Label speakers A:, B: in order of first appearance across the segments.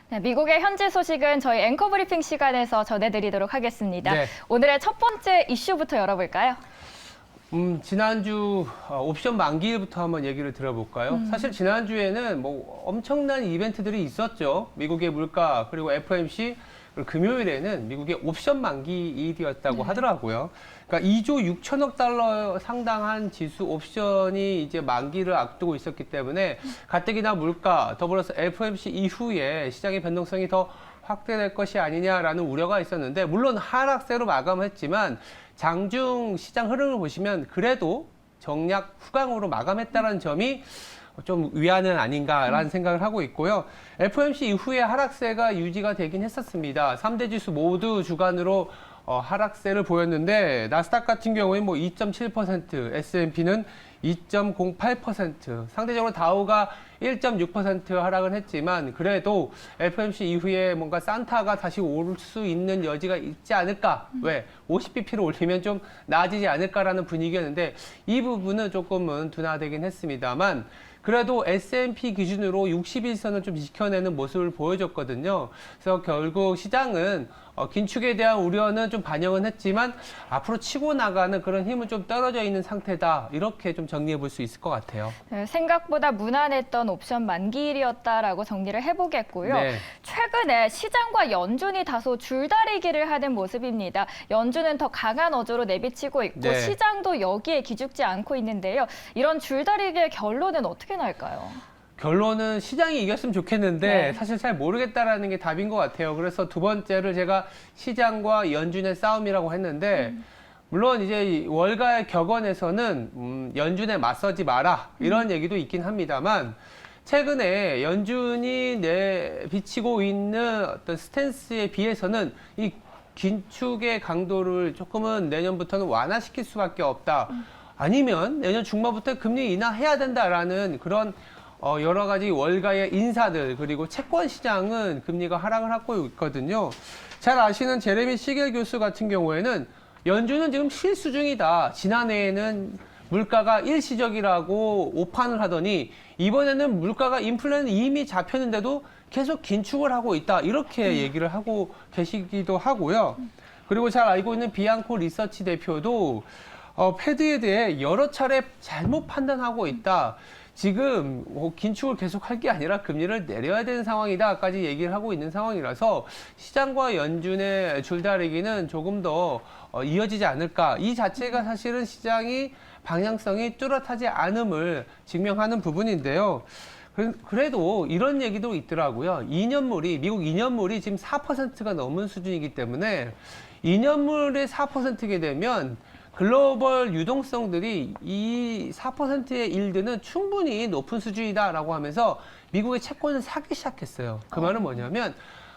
A: 네, 미국의 현지 소식은 저희 앵커 브리핑 시간에서 전해드리도록 하겠습니다.
B: 네.
A: 오늘의 첫 번째 이슈부터 열어볼까요?
B: 지난주 옵션 만기일부터 한번 얘기를 들어볼까요? 사실 지난주에는 뭐 엄청난 이벤트들이 있었죠. 미국의 물가, 그리고 FOMC, 그리고 금요일에는 미국의 옵션 만기일이었다고 하더라고요. 그러니까 2조 6천억 달러 상당한 지수 옵션이 이제 만기를 앞두고 있었기 때문에 가뜩이나 물가, 더불어서 FOMC 이후에 시장의 변동성이 더 확대될 것이 아니냐라는 우려가 있었는데, 물론 하락세로 마감했지만 장중 시장 흐름을 보시면 그래도 정략 후강으로 마감했다는 점이 좀 위안은 아닌가라는 생각을 하고 있고요. FOMC 이후에 하락세가 유지가 되긴 했었습니다. 3대 지수 모두 주간으로 하락세를 보였는데, 나스닥 같은 경우에는 뭐 2.7%, S&P는 2.08%, 상대적으로 다우가 1.6% 하락을 했지만 그래도 FOMC 이후에 뭔가 산타가 다시 올 수 있는 여지가 있지 않을까? 왜? 50bp를 올리면 좀 나아지지 않을까라는 분위기였는데 이 부분은 조금은 둔화되긴 했습니다만 그래도 S&P 기준으로 60일선을 좀 지켜내는 모습을 보여줬거든요. 그래서 결국 시장은 긴축에 대한 우려는 좀 반영은 했지만 앞으로 치고 나가는 그런 힘은 좀 떨어져 있는 상태다. 이렇게 좀 정리해 볼 수 있을 것 같아요.
A: 네, 생각보다 무난했던 옵션 만기일이었다라고 정리를 해보겠고요.
B: 네.
A: 최근에 시장과 연준이 다소 줄다리기를 하는 모습입니다. 연준은 더 강한 어조로 내비치고 있고
B: 네.
A: 시장도 여기에 기죽지 않고 있는데요. 이런 줄다리기의 결론은 어떻게 날까요?
B: 결론은 시장이 이겼으면 좋겠는데
A: 네.
B: 사실 잘 모르겠다라는 게 답인 것 같아요. 그래서 두 번째를 제가 시장과 연준의 싸움이라고 했는데 물론 이제 월가의 격언에서는 연준에 맞서지 마라 이런 얘기도 있긴 합니다만 최근에 연준이 내비치고 있는 어떤 스탠스에 비해서는 이 긴축의 강도를 조금은 내년부터는 완화시킬 수밖에 없다. 아니면 내년 중반부터 금리 인하해야 된다라는 그런 여러 가지 월가의 인사들 그리고 채권 시장은 금리가 하락을 하고 있거든요. 잘 아시는 제레미 시겔 교수 같은 경우에는 연준은 지금 실수 중이다. 지난해에는 물가가 일시적이라고 오판을 하더니 이번에는 물가가 인플레는 이미 잡혔는데도 계속 긴축을 하고 있다. 이렇게 얘기를 하고 계시기도 하고요. 그리고 잘 알고 있는 비앙코 리서치 대표도 패드에 대해 여러 차례 잘못 판단하고 있다. 지금 긴축을 계속할 게 아니라 금리를 내려야 되는 상황이다까지 얘기를 하고 있는 상황이라서 시장과 연준의 줄다리기는 조금 더 이어지지 않을까. 이 자체가 사실은 시장이 방향성이 뚜렷하지 않음을 증명하는 부분인데요. 그래도 이런 얘기도 있더라고요. 2년물이, 미국 2년물이 지금 4%가 넘은 수준이기 때문에 2년물이 4%게 되면 글로벌 유동성들이 이 4%의 일드는 충분히 높은 수준이다라고 하면서 미국의 채권을 사기 시작했어요. 그 말은 뭐냐면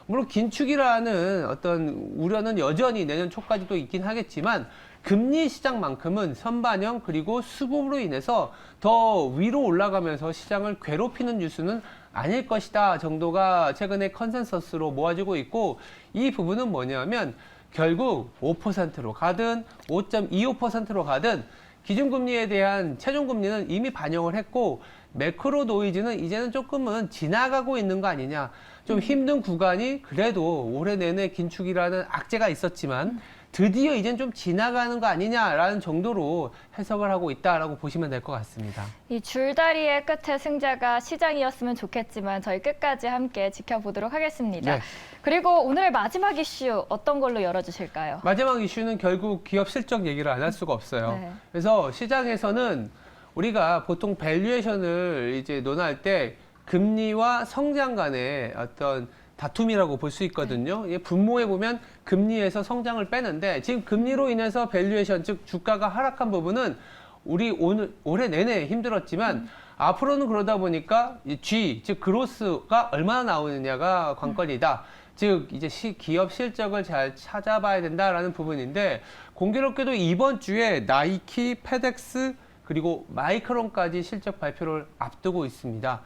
B: 물론 긴축이라는 어떤 우려는 여전히 내년 초까지도 있긴 하겠지만 금리 시장만큼은 선반영 그리고 수급으로 인해서 더 위로 올라가면서 시장을 괴롭히는 뉴스는 아닐 것이다 정도가 최근에 컨센서스로 모아지고 있고 이 부분은 뭐냐면 결국 5%로 가든 5.25%로 가든 기준금리에 대한 최종금리는 이미 반영을 했고 매크로 노이즈는 이제는 조금은 지나가고 있는 거 아니냐. 좀 힘든 구간이 그래도 올해 내내 긴축이라는 악재가 있었지만 드디어 이젠 좀 지나가는 거 아니냐라는 정도로 해석을 하고 있다라고 보시면 될 것 같습니다.
A: 이 줄다리의 끝에 승자가 시장이었으면 좋겠지만 저희 끝까지 함께 지켜보도록 하겠습니다.
B: 네.
A: 그리고 오늘 마지막 이슈 어떤 걸로 열어주실까요?
B: 마지막 이슈는 결국 기업 실적 얘기를 안 할 수가 없어요.
A: 네.
B: 그래서 시장에서는 우리가 보통 밸류에이션을 이제 논할 때 금리와 성장 간의 어떤 다툼이라고 볼 수 있거든요. 분모에 보면 금리에서 성장을 빼는데 지금 금리로 인해서 밸류에이션, 즉 주가가 하락한 부분은 우리 올해 내내 힘들었지만 앞으로는 그러다 보니까 이 G, 즉 그로스가 얼마나 나오느냐가 관건이다. 즉 이제 기업 실적을 잘 찾아봐야 된다라는 부분인데 공교롭게도 이번 주에 나이키, 페덱스 그리고 마이크론까지 실적 발표를 앞두고 있습니다.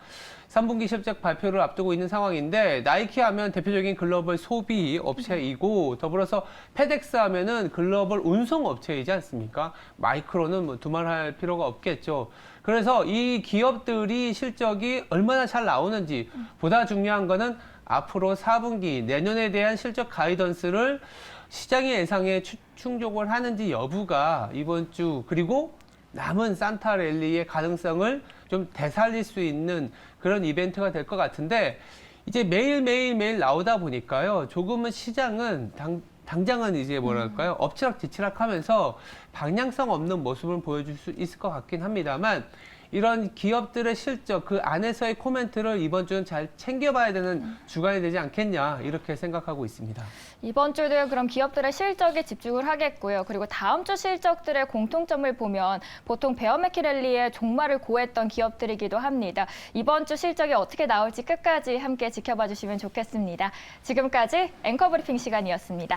B: 3분기 실적 발표를 앞두고 있는 상황인데 나이키 하면 대표적인 글로벌 소비 업체이고 더불어서 페덱스 하면은 글로벌 운송 업체이지 않습니까? 마이크론은 뭐 두말할 필요가 없겠죠. 그래서 이 기업들이 실적이 얼마나 잘 나오는지 보다 중요한 거는 앞으로 4분기 내년에 대한 실적 가이던스를 시장의 예상에 충족을 하는지 여부가 이번 주 그리고 남은 산타 랠리의 가능성을 좀 되살릴 수 있는 그런 이벤트가 될 것 같은데 이제 매일 나오다 보니까요. 조금은 시장은 당장은 이제 뭐랄까요? 엎치락뒤치락 하면서 방향성 없는 모습을 보여줄 수 있을 것 같긴 합니다만 이런 기업들의 실적 그 안에서의 코멘트를 이번 주는 잘 챙겨봐야 되는 주간이 되지 않겠냐 이렇게 생각하고 있습니다.
A: 이번 주도요, 그럼 기업들의 실적에 집중을 하겠고요. 그리고 다음 주 실적들의 공통점을 보면 보통 베어매키 랠리에 종말을 고했던 기업들이기도 합니다. 이번 주 실적이 어떻게 나올지 끝까지 함께 지켜봐 주시면 좋겠습니다. 지금까지 앵커 브리핑 시간이었습니다.